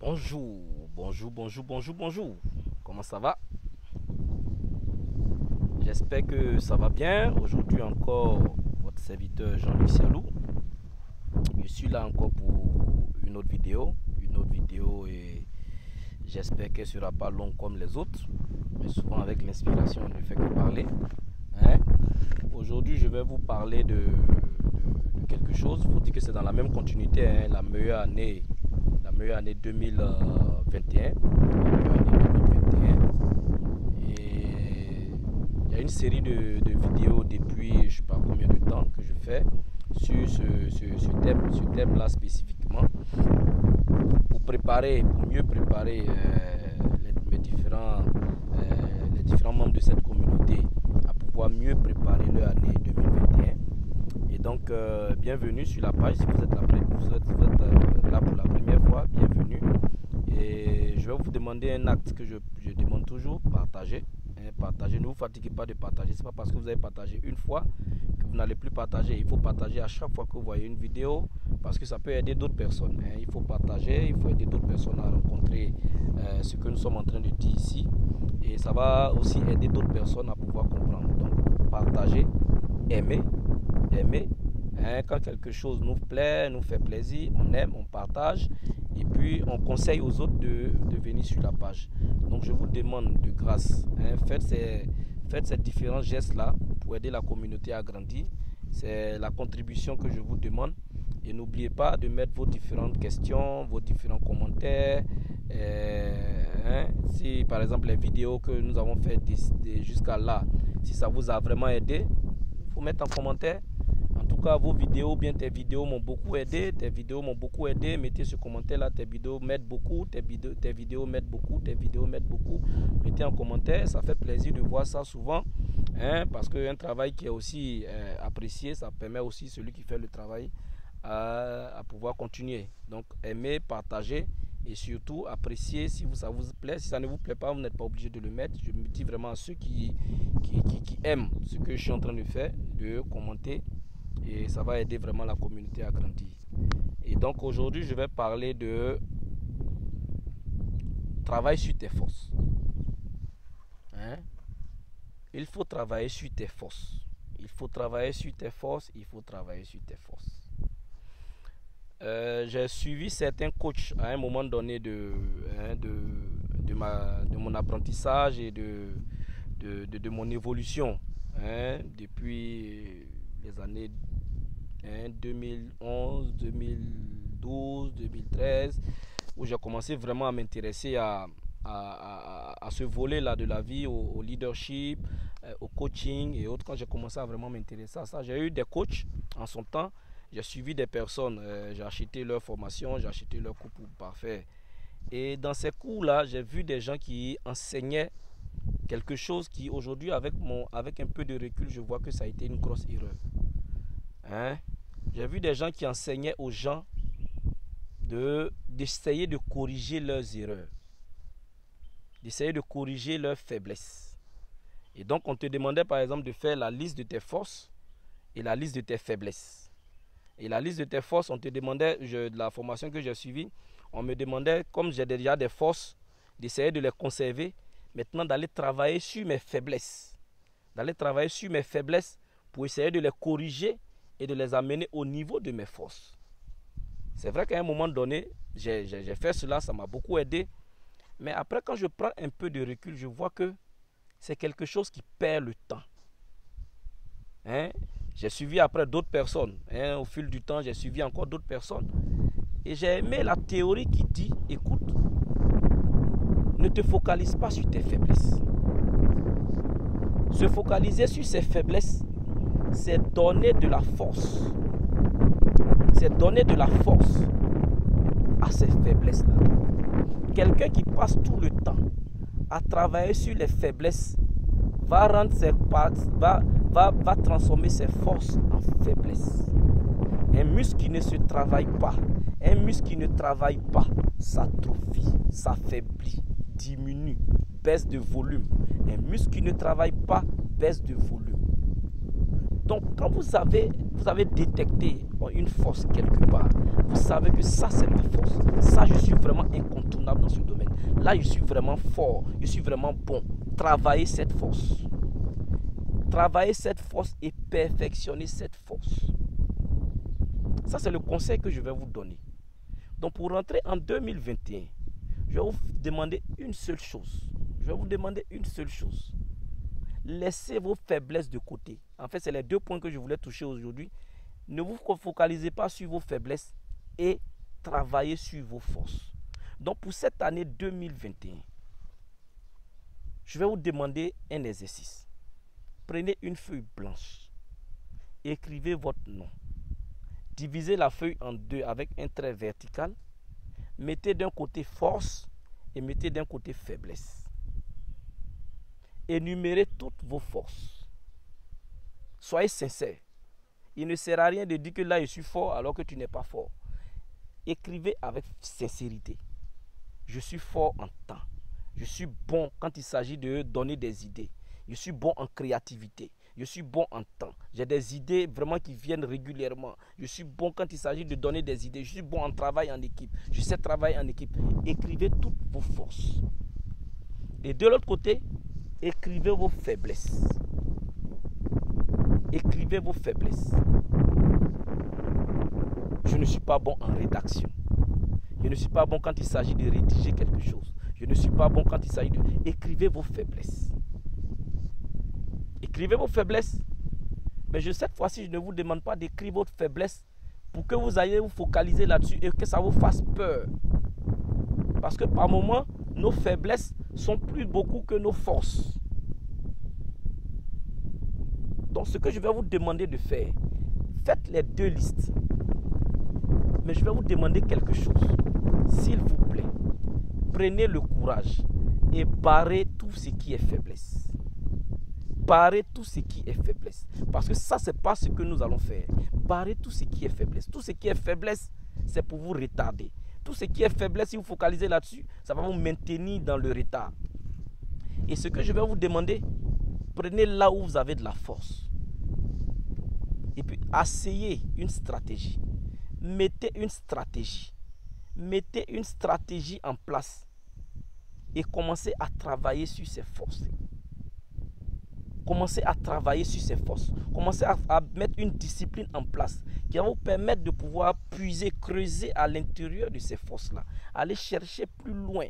Bonjour, bonjour. Comment ça va? J'espère que ça va bien. Aujourd'hui encore, votre serviteur Jean-Luc Sialou. Je suis là encore pour une autre vidéo. Et j'espère qu'elle ne sera pas longue comme les autres. Mais souvent avec l'inspiration, on ne fait que parler. Hein? Aujourd'hui, je vais vous parler de quelque chose. Il faut dire que c'est dans la même continuité, hein, la meilleure année 2021. Et il y a une série de vidéos depuis je ne sais pas combien de temps que je fais sur ce thème-là spécifiquement pour mieux préparer les différents membres de cette communauté à pouvoir mieux préparer leur année 2021. Et donc, bienvenue sur la page. Si vous êtes là pour la première fois, bienvenue. Et je vais vous demander un acte que je demande toujours, partager. Partagez, ne vous fatiguez pas de partager. Ce n'est pas parce que vous avez partagé une fois que vous n'allez plus partager. Il faut partager à chaque fois que vous voyez une vidéo parce que ça peut aider d'autres personnes. Il faut partager, il faut aider d'autres personnes à rencontrer ce que nous sommes en train de dire ici. Et ça va aussi aider d'autres personnes à pouvoir comprendre. Donc, partagez, aimez. Quand quelque chose nous plaît, nous fait plaisir, on aime, on partage et puis on conseille aux autres de venir sur la page. Donc je vous demande de grâce, faites ces différents gestes là pour aider la communauté à grandir. C'est la contribution que je vous demande et n'oubliez pas de mettre vos différentes questions, vos différents commentaires. Si par exemple les vidéos que nous avons faites jusqu'à là, si ça vous a vraiment aidé, il faut mettre en commentaire. En tout cas, vos vidéos, bien tes vidéos m'ont beaucoup aidé. Mettez ce commentaire là, tes vidéos m'aident beaucoup. Tes vidéos m'aident beaucoup. Mettez en commentaire, ça fait plaisir de voir ça souvent. Parce qu'un travail qui est aussi apprécié, ça permet aussi celui qui fait le travail à pouvoir continuer. Donc, aimez, partagez et surtout appréciez si ça vous plaît. Si ça ne vous plaît pas, vous n'êtes pas obligé de le mettre. Je me dis vraiment à ceux qui aiment ce que je suis en train de faire, de commenter. Et ça va aider vraiment la communauté à grandir. Et donc aujourd'hui, je vais parler de travail sur tes forces. Il faut travailler sur tes forces. J'ai suivi certains coachs à un moment donné de mon apprentissage et de mon évolution depuis les années 2011, 2012, 2013, où j'ai commencé vraiment à m'intéresser à ce volet-là de la vie, au leadership, au coaching et autres. Quand j'ai commencé à vraiment m'intéresser à ça, j'ai eu des coachs en son temps. J'ai suivi des personnes, j'ai acheté leur formation, j'ai acheté leur cours pour parfaire. Et dans ces cours-là, j'ai vu des gens qui enseignaient quelque chose qui aujourd'hui, avec un peu de recul, je vois que ça a été une grosse erreur. J'ai vu des gens qui enseignaient aux gens d'essayer de corriger leurs erreurs, d'essayer de corriger leurs faiblesses. Et donc, on te demandait par exemple de faire la liste de tes forces et la liste de tes faiblesses. Et la liste de tes forces, on te demandait, de la formation que j'ai suivie, on me demandait, comme j'ai déjà des forces, d'essayer de les conserver, maintenant d'aller travailler sur mes faiblesses. Pour essayer de les corriger et de les amener au niveau de mes forces. C'est vrai qu'à un moment donné, j'ai fait cela, ça m'a beaucoup aidé. Mais après, quand je prends un peu de recul, je vois que c'est quelque chose qui perd le temps. J'ai suivi après d'autres personnes. Au fil du temps, j'ai suivi encore d'autres personnes. Et j'ai aimé la théorie qui dit, écoute, ne te focalise pas sur tes faiblesses. Se focaliser sur ses faiblesses, c'est donner de la force. C'est donner de la force à ces faiblesses-là. Quelqu'un qui passe tout le temps à travailler sur les faiblesses va transformer ses forces en faiblesses. Un muscle qui ne se travaille pas, s'atrophie, s'affaiblit, diminue, baisse de volume. Un muscle qui ne travaille pas baisse de volume. Donc, quand vous avez Vous avez détecté une force quelque part. Vous savez que ça, c'est ma force. Ça, je suis vraiment incontournable dans ce domaine. Là, je suis vraiment fort. Je suis vraiment bon. Travaillez cette force. Travaillez cette force et perfectionnez cette force. Ça, c'est le conseil que je vais vous donner. Donc, pour rentrer en 2021, je vais vous demander une seule chose. Je vais vous demander une seule chose. Laissez vos faiblesses de côté. En fait, c'est les 2 points que je voulais toucher aujourd'hui. Ne vous focalisez pas sur vos faiblesses et travaillez sur vos forces. Donc, pour cette année 2021, je vais vous demander un exercice. Prenez une feuille blanche. Écrivez votre nom. Divisez la feuille en 2 avec un trait vertical. Mettez d'un côté force et mettez d'un côté faiblesse. Énumérez toutes vos forces. Soyez sincère. Il ne sert à rien de dire que là je suis fort alors que tu n'es pas fort. Écrivez avec sincérité. Je suis fort en temps. Je suis bon quand il s'agit de donner des idées. Je suis bon en créativité. Je suis bon en temps. J'ai des idées vraiment qui viennent régulièrement. Je suis bon quand il s'agit de donner des idées. Je suis bon en travail en équipe. Je sais travailler en équipe. Écrivez toutes vos forces. Et de l'autre côté, écrivez vos faiblesses. Écrivez vos faiblesses. Je ne suis pas bon en rédaction. Je ne suis pas bon quand il s'agit de rédiger quelque chose. Je ne suis pas bon quand il s'agit de... Écrivez vos faiblesses. Écrivez vos faiblesses. Mais cette fois-ci, je ne vous demande pas d'écrire votre faiblesse pour que vous ayez vous focaliser là-dessus et que ça vous fasse peur. Parce que par moments, nos faiblesses sont plus beaucoup que nos forces. Donc ce que je vais vous demander de faire, faites les 2 listes. Mais je vais vous demander quelque chose. S'il vous plaît, prenez le courage et barrez tout ce qui est faiblesse. Barrez tout ce qui est faiblesse. Parce que ça, ce n'est pas ce que nous allons faire. Barrez tout ce qui est faiblesse. Tout ce qui est faiblesse, c'est pour vous retarder. Tout ce qui est faiblesse, si vous focalisez là-dessus, ça va vous maintenir dans le retard. Et ce que je vais vous demander, prenez là où vous avez de la force. Et puis, asseyez une stratégie. Mettez une stratégie. Mettez une stratégie en place. Et commencez à travailler sur ces forces. Commencez à travailler sur ces forces. Commencez à mettre une discipline en place qui va vous permettre de pouvoir puiser, creuser à l'intérieur de ces forces-là. Aller chercher plus loin.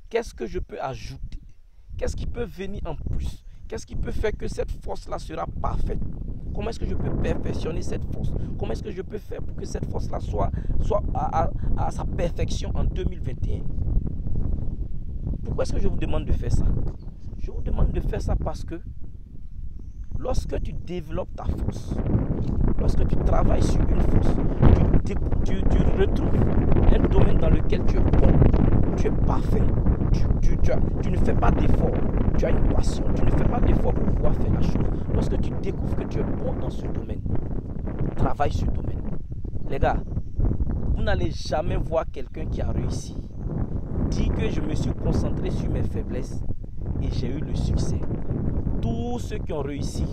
Qu'est-ce que je peux ajouter? Qu'est-ce qui peut venir en plus? Qu'est-ce qui peut faire que cette force-là sera parfaite? Comment est-ce que je peux perfectionner cette force? Comment est-ce que je peux faire pour que cette force-là soit à sa perfection en 2021? Pourquoi est-ce que je vous demande de faire ça? Je vous demande de faire ça parce que lorsque tu développes ta force, lorsque tu travailles sur une force, tu retrouves un domaine dans lequel tu es bon, tu es parfait, tu ne fais pas d'effort, tu as une passion, tu ne fais pas d'effort pour pouvoir faire la chose. Lorsque tu découvres que tu es bon dans ce domaine, travaille ce domaine. Les gars, vous n'allez jamais voir quelqu'un qui a réussi. Dit que je me suis concentré sur mes faiblesses et j'ai eu le succès. Tous ceux qui ont réussi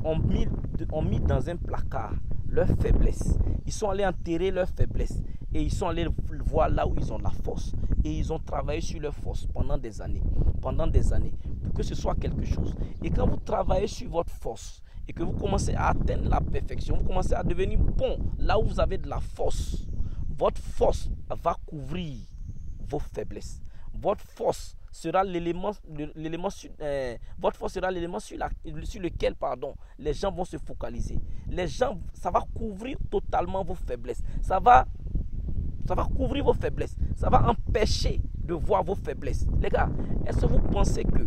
ont mis dans un placard leurs faiblesses. Ils sont allés enterrer leurs faiblesses et ils sont allés voir là où ils ont la force. Et ils ont travaillé sur leur force pendant des années, pour que ce soit quelque chose. Et quand vous travaillez sur votre force et que vous commencez à atteindre la perfection, vous commencez à devenir bon là où vous avez de la force, votre force va couvrir vos faiblesses. Votre force sera l'élément sur lequel les gens vont se focaliser. Ça va couvrir totalement vos faiblesses. Ça va couvrir vos faiblesses. Ça va empêcher de voir vos faiblesses. Les gars, est-ce que vous pensez que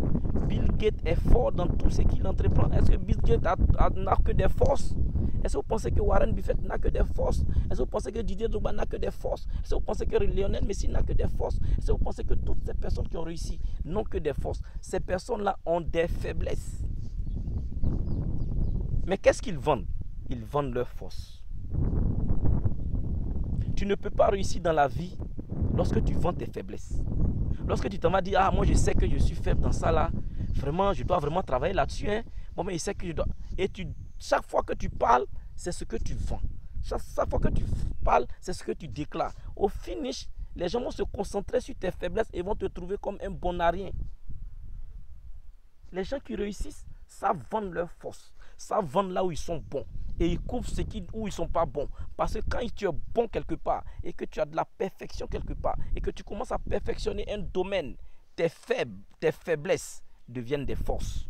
Bill Gates est fort dans tout ce qu'il entreprend? Est-ce que Bill Gates n'a que des forces? Est-ce que vous pensez que Warren Buffett n'a que des forces? Est-ce que vous pensez que Didier Drogba n'a que des forces? Est-ce que vous pensez que Lionel Messi n'a que des forces? Est-ce que vous pensez que toutes ces personnes qui ont réussi n'ont que des forces? Ces personnes-là ont des faiblesses. Mais qu'est-ce qu'ils vendent? Ils vendent leurs forces. Tu ne peux pas réussir dans la vie lorsque tu vends tes faiblesses. Lorsque tu t'en vas dire, ah, moi je sais que je suis faible dans ça là, vraiment, je dois vraiment travailler là-dessus. Hein. Bon, mais je sais que je dois... Et chaque fois que tu parles, c'est ce que tu vends. Chaque fois que tu parles, c'est ce que tu déclares. Au finish, les gens vont se concentrer sur tes faiblesses et vont te trouver comme un bon à rien. Les gens qui réussissent savent vendre leurs forces, savent vendre là où ils sont bons. Et ils couvrent où ils ne sont pas bons. Parce que quand tu es bon quelque part et que tu as de la perfection quelque part et que tu commences à perfectionner un domaine, tes faiblesses deviennent des forces.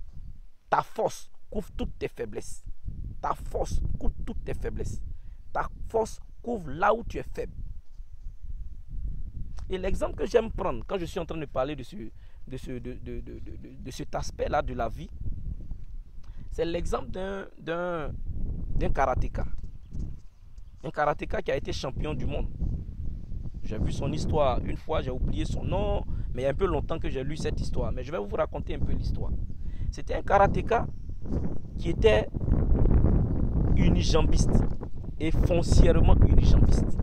Ta force couvre toutes tes faiblesses. Ta force couvre toutes tes faiblesses. Ta force couvre là où tu es faible. Et l'exemple que j'aime prendre quand je suis en train de parler de cet aspect-là de la vie, c'est l'exemple d'un karatéka. Un karatéka qui a été champion du monde. J'ai vu son histoire une fois, j'ai oublié son nom, mais il y a un peu longtemps que j'ai lu cette histoire. Mais je vais vous raconter un peu l'histoire. C'était un karatéka qui était unijambiste et foncièrement unijambiste.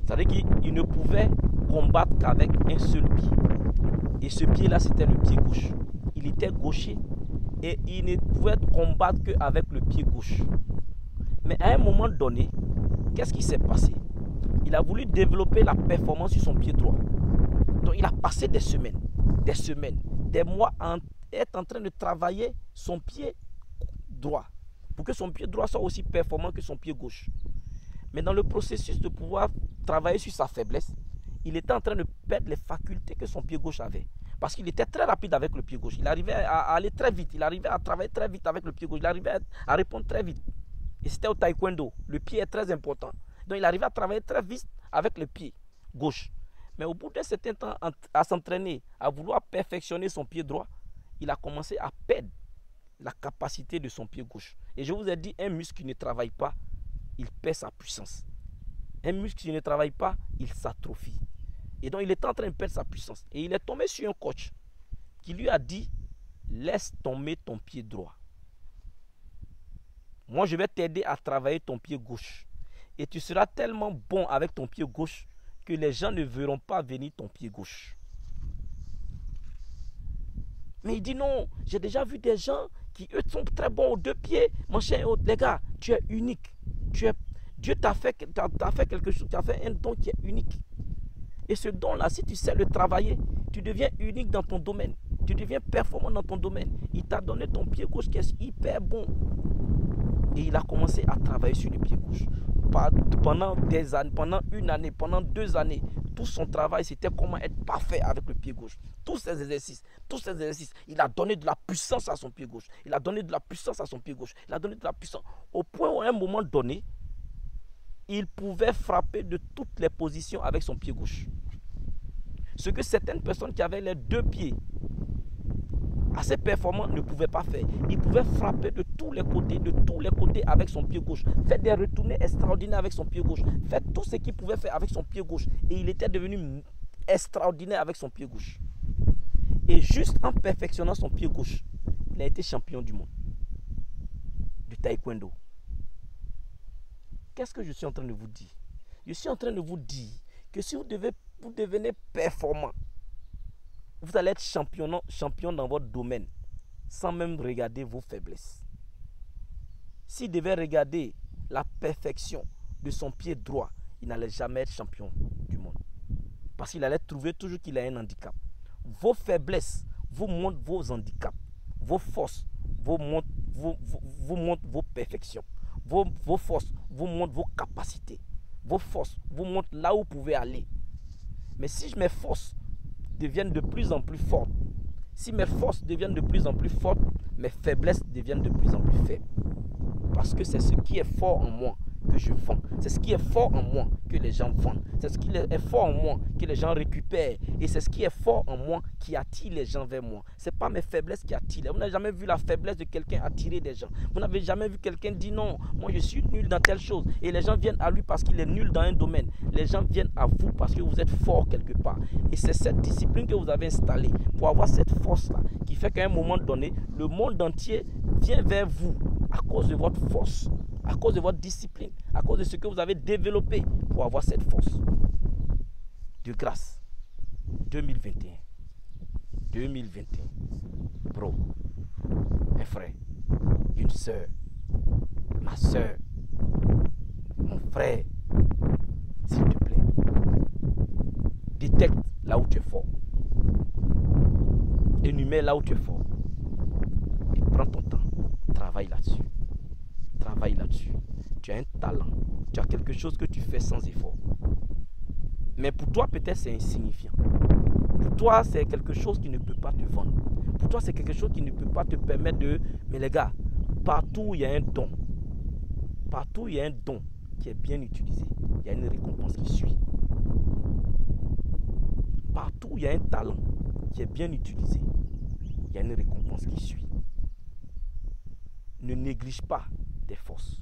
C'est-à-dire qu'il ne pouvait combattre qu'avec un seul pied. Et ce pied-là, c'était le pied gauche. Il était gaucher et il ne pouvait combattre qu'avec le pied gauche. Mais à un moment donné, qu'est-ce qui s'est passé? Il a voulu développer la performance sur son pied droit. Donc il a passé des semaines, des mois à être en train de travailler son pied droit pour que son pied droit soit aussi performant que son pied gauche. Mais dans le processus de pouvoir travailler sur sa faiblesse, il était en train de perdre les facultés que son pied gauche avait. Parce qu'il était très rapide avec le pied gauche. Il arrivait à aller très vite. Il arrivait à travailler très vite avec le pied gauche. Il arrivait à répondre très vite. Et c'était au taekwondo. Le pied est très important. Donc il arrivait à travailler très vite avec le pied gauche. Mais au bout d'un certain temps, à s'entraîner, à vouloir perfectionner son pied droit, il a commencé à perdre la capacité de son pied gauche. Et je vous ai dit, un muscle qui ne travaille pas, il perd sa puissance. Un muscle qui ne travaille pas, il s'atrophie. Et donc il était en train de perdre sa puissance. Et il est tombé sur un coach qui lui a dit, laisse tomber ton pied droit. Moi, je vais t'aider à travailler ton pied gauche. Et tu seras tellement bon avec ton pied gauche que les gens ne verront pas venir ton pied gauche. Mais il dit non, j'ai déjà vu des gens qui eux sont très bons aux deux pieds, machin et autres. Les gars, tu es unique. Dieu t'a fait quelque chose, tu as fait un don qui est unique. Et ce don-là, si tu sais le travailler, tu deviens unique dans ton domaine. Tu deviens performant dans ton domaine. Il t'a donné ton pied gauche qui est hyper bon. Et il a commencé à travailler sur le pied gauche. Pendant des années, pendant une année, pendant 2 années, tout son travail, c'était comment être parfait avec le pied gauche. Tous ces exercices, il a donné de la puissance à son pied gauche. Il a donné de la puissance à son pied gauche. Il a donné de la puissance. Au point où à un moment donné, il pouvait frapper de toutes les positions avec son pied gauche. Ce que certaines personnes qui avaient les deux pieds assez performants ne pouvaient pas faire. Il pouvait frapper de tous les côtés avec son pied gauche. Faire des retournées extraordinaires avec son pied gauche. Faire tout ce qu'il pouvait faire avec son pied gauche. Et il était devenu extraordinaire avec son pied gauche. Et juste en perfectionnant son pied gauche, il a été champion du monde du taekwondo. Qu'est-ce que je suis en train de vous dire? Je suis en train de vous dire que si vous devenez performant, vous allez être champion dans votre domaine sans même regarder vos faiblesses. S'il devait regarder la perfection de son pied droit, il n'allait jamais être champion du monde. Parce qu'il allait trouver toujours qu'il a un handicap. Vos faiblesses vous montrent vos handicaps. Vos forces vous montrent vos perfections. Vos forces vous montrent vos capacités. Vos forces vous montrent là où vous pouvez aller. Mais si mes forces deviennent de plus en plus fortes, si mes forces deviennent de plus en plus fortes, mes faiblesses deviennent de plus en plus faibles. Parce que c'est ce qui est fort en moi que je vends. C'est ce qui est fort en moi que les gens vendent. C'est ce qui est fort en moi que les gens récupèrent. Et c'est ce qui est fort en moi qui attire les gens vers moi. Ce n'est pas mes faiblesses qui attirent. Vous n'avez jamais vu la faiblesse de quelqu'un attirer des gens. Vous n'avez jamais vu quelqu'un dire non, moi je suis nul dans telle chose. Et les gens viennent à lui parce qu'il est nul dans un domaine. Les gens viennent à vous parce que vous êtes fort quelque part. Et c'est cette discipline que vous avez installée pour avoir cette force-là qui fait qu'à un moment donné, le monde entier vient vers vous à cause de votre force, à cause de votre discipline, à cause de ce que vous avez développé pour avoir cette force. De grâce, 2021, bro, un frère, une soeur, ma soeur, Mon frère, s'il te plaît, détecte là où tu es fort. Énumère là où tu es fort. Et prends ton temps. Travaille là-dessus. Travaille là-dessus. Tu as un talent. Tu as quelque chose que tu fais sans effort. Mais pour toi, peut-être c'est insignifiant. Pour toi, c'est quelque chose qui ne peut pas te vendre. Pour toi, c'est quelque chose qui ne peut pas te permettre de... Mais les gars, partout où il y a un don, partout où il y a un don qui est bien utilisé, il y a une récompense qui suit. Partout où il y a un talent qui est bien utilisé, il y a une récompense qui suit. Ne néglige pas tes forces.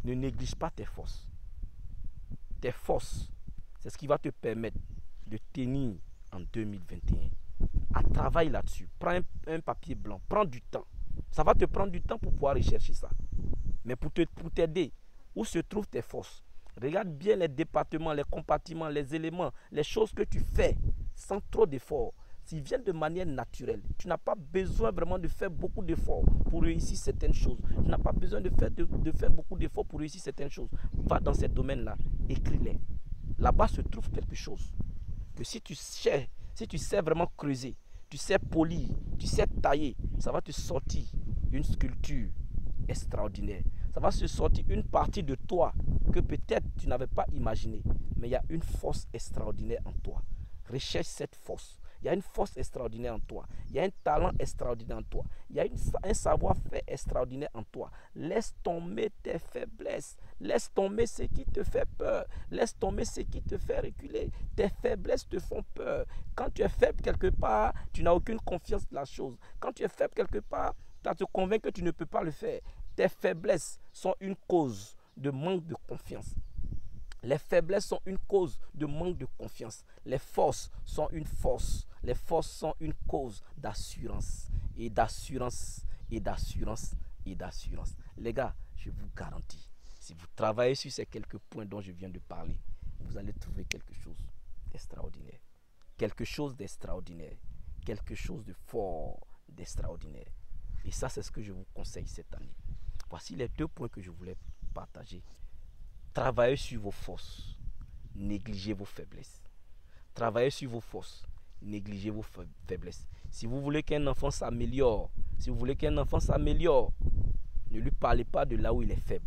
Ne néglige pas tes forces. Tes forces, c'est ce qui va te permettre de tenir en 2021. Travaille là-dessus. Prends un papier blanc. Prends du temps. Ça va te prendre du temps pour pouvoir rechercher ça. Mais pour t'aider, où se trouvent tes forces? Regarde bien les départements, les compartiments, les éléments, les choses que tu fais sans trop d'efforts. S'ils viennent de manière naturelle, tu n'as pas besoin vraiment de faire beaucoup d'efforts pour réussir certaines choses. Tu n'as pas besoin de faire beaucoup d'efforts pour réussir certaines choses. Va dans ces domaines-là, écris-les. Là-bas se trouve quelque chose que si tu sais vraiment creuser, tu sais polir, tu sais tailler, ça va te sortir une sculpture extraordinaire. Ça va se sortir une partie de toi que peut-être tu n'avais pas imaginé. Mais il y a une force extraordinaire en toi. Recherche cette force. Il y a une force extraordinaire en toi. Il y a un talent extraordinaire en toi. Il y a un savoir-faire extraordinaire en toi. Laisse tomber tes faiblesses. Laisse tomber ce qui te fait peur. Laisse tomber ce qui te fait reculer. Tes faiblesses te font peur. Quand tu es faible quelque part, tu n'as aucune confiance de la chose. Quand tu es faible quelque part, tu te convaincs que tu ne peux pas le faire. Tes faiblesses sont une cause de manque de confiance. Les faiblesses sont une cause de manque de confiance. Les forces sont une force. Les forces sont une cause d'assurance. Et d'assurance, et d'assurance, et d'assurance. Les gars, je vous garantis, si vous travaillez sur ces quelques points dont je viens de parler, vous allez trouver quelque chose d'extraordinaire. Quelque chose d'extraordinaire. Quelque chose de fort, d'extraordinaire. Et ça, c'est ce que je vous conseille cette année. Voici les 2 points que je voulais partager. Travaillez sur vos forces, négligez vos faiblesses. Travaillez sur vos forces, négligez vos faiblesses. Si vous voulez qu'un enfant s'améliore, ne lui parlez pas de là où il est faible.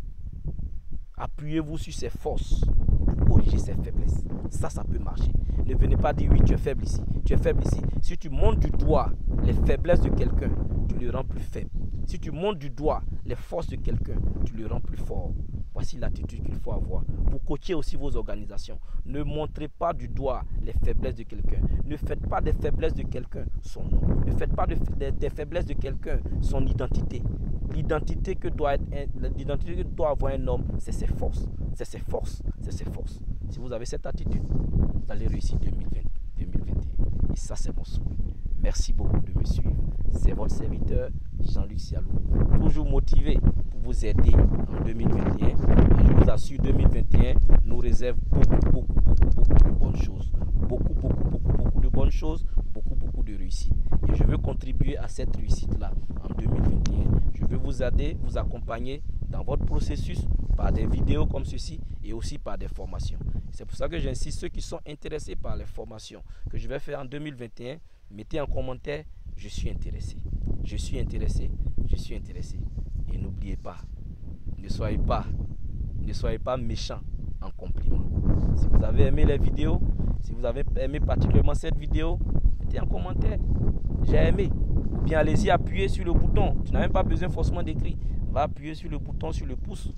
Appuyez-vous sur ses forces pour corriger ses faiblesses. Ça peut marcher. Ne venez pas dire oui, tu es faible ici, tu es faible ici. Si tu montes du doigt les faiblesses de quelqu'un, tu le rends plus faible. Si tu montes du doigt les forces de quelqu'un, tu le rends plus fort. Voici l'attitude qu'il faut avoir. Pour coacher aussi vos organisations, ne montrez pas du doigt les faiblesses de quelqu'un. Ne faites pas des faiblesses de quelqu'un son nom. Ne faites pas des faiblesses de quelqu'un son identité. L'identité que doit avoir un homme, c'est ses forces. C'est ses forces. C'est ses forces. Si vous avez cette attitude, vous allez réussir 2021. Et ça, c'est mon souhait. Merci beaucoup de me suivre. C'est votre serviteur Jean-Luc Sialou, toujours motivé pour vous aider en 2021. Et je vous assure, 2021 nous réserve beaucoup de bonnes choses. Beaucoup de bonnes choses, beaucoup de réussite. Et je veux contribuer à cette réussite-là en 2021. Je veux vous aider, vous accompagner dans votre processus par des vidéos comme ceci et aussi par des formations. C'est pour ça que j'insiste, ceux qui sont intéressés par les formations que je vais faire en 2021, mettez en commentaire, je suis intéressé. Je suis intéressé. Et n'oubliez pas, ne soyez pas méchants en compliment. Si vous avez aimé les vidéos, si vous avez aimé particulièrement cette vidéo, mettez en commentaire, j'ai aimé. Ou bien allez-y appuyer sur le bouton. Tu n'as même pas besoin forcément d'écrire. Va appuyer sur le bouton, sur le pouce.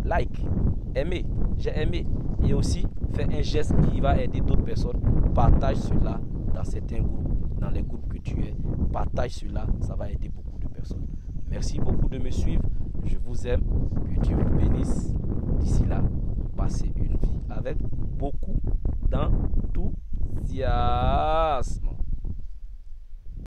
Like, aimer, j'ai aimé. Et aussi, fais un geste qui va aider d'autres personnes. Partage cela dans certains groupes, dans les groupes que tu es. Partage cela, ça va aider beaucoup de personnes. Merci beaucoup de me suivre. Je vous aime. Que Dieu vous bénisse. D'ici là, passez une vie avec beaucoup d'enthousiasme.